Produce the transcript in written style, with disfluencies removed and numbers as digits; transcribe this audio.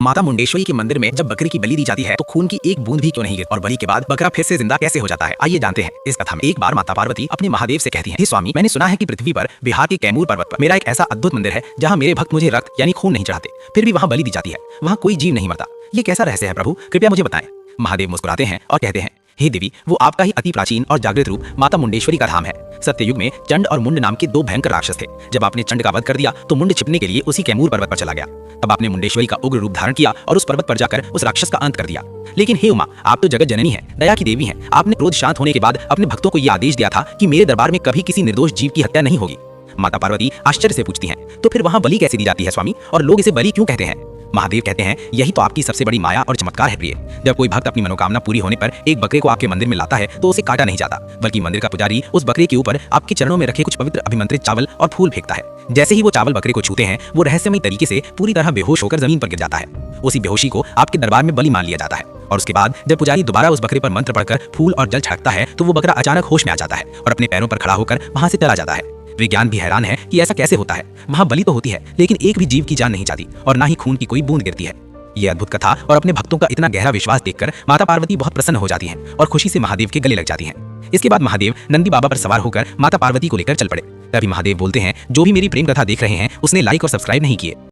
माता मुंडेश्वरी के मंदिर में जब बकरी की बलि दी जाती है तो खून की एक बूंद भी क्यों नहीं गिरती और बलि के बाद बकरा फिर से जिंदा कैसे हो जाता है, आइए जानते हैं। इस कथा में एक बार माता पार्वती अपने महादेव से कहती हैं, हे स्वामी, मैंने सुना है कि पृथ्वी पर बिहार के कैमूर पर्वत पर मेरा एक ऐसा अद्भुत मंदिर है जहाँ मेरे भक्त मुझे रक्त यानी खून नहीं चढ़ाते, फिर भी वहाँ बलि दी जाती है, वहाँ कोई जीव नहीं मरता। ये कैसा रहस्य है प्रभु, कृपया मुझे बताएं। महादेव मुस्कुराते हैं और कहते हैं, हे देवी, वो आपका ही अति प्राचीन और जागृत रूप माता मुंडेश्वरी का धाम है। सत्ययुग में चंड और मुंड नाम के दो भयंकर राक्षस थे। जब आपने चंड का वध कर दिया तो मुंड छिपने के लिए उसी कैमूर पर्वत पर चला गया। तब आपने मुंडेश्वरी का उग्र रूप धारण किया और उस पर्वत पर जाकर उस राक्षस का अंत कर दिया। लेकिन हे उमा, आप तो जगत जननी हैं, दया की देवी हैं। आपने क्रोध शांत होने के बाद अपने भक्तों को यह आदेश दिया था कि मेरे दरबार में कभी किसी निर्दोष जीव की हत्या नहीं होगी। माता पार्वती आश्चर्य से पूछती हैं, तो फिर वहाँ बलि कैसे दी जाती है स्वामी, और लोग इसे बलि क्यों कहते हैं? महादेव कहते हैं, यही तो आपकी सबसे बड़ी माया और चमत्कार है प्रिय। जब कोई भक्त अपनी मनोकामना पूरी होने पर एक बकरे को आपके मंदिर में लाता है तो उसे काटा नहीं जाता, बल्कि मंदिर का पुजारी उस बकरे के ऊपर आपके चरणों में रखे कुछ पवित्र अभिमंत्रित चावल और फूल फेंकता है। जैसे ही वो चावल बकरे को छूते हैं वो रहस्यमय तरीके से पूरी तरह बेहोश होकर जमीन पर गिर जाता है। उसी बेहोशी को आपके दरबार में बलि मान लिया जाता है और उसके बाद जब पुजारी दोबारा उस बकरे पर मंत्र पढ़कर फूल और जल छिड़कता है तो वो बकरा अचानक होश में आ जाता है और अपने पैरों पर खड़ा होकर वहां से चला जाता है। विज्ञान भी हैरान है कि ऐसा कैसे होता है। वहां बलि तो होती है लेकिन एक भी जीव की जान नहीं जाती और ना ही खून की कोई बूंद गिरती है। ये अद्भुत कथा और अपने भक्तों का इतना गहरा विश्वास देखकर माता पार्वती बहुत प्रसन्न हो जाती हैं और खुशी से महादेव के गले लग जाती हैं। इसके बाद महादेव नंदी बाबा पर सवार होकर माता पार्वती को लेकर चल पड़े। तभी महादेव बोलते हैं, जो भी मेरी प्रेम कथा देख रहे हैं उसने लाइक और सब्सक्राइब नहीं किए।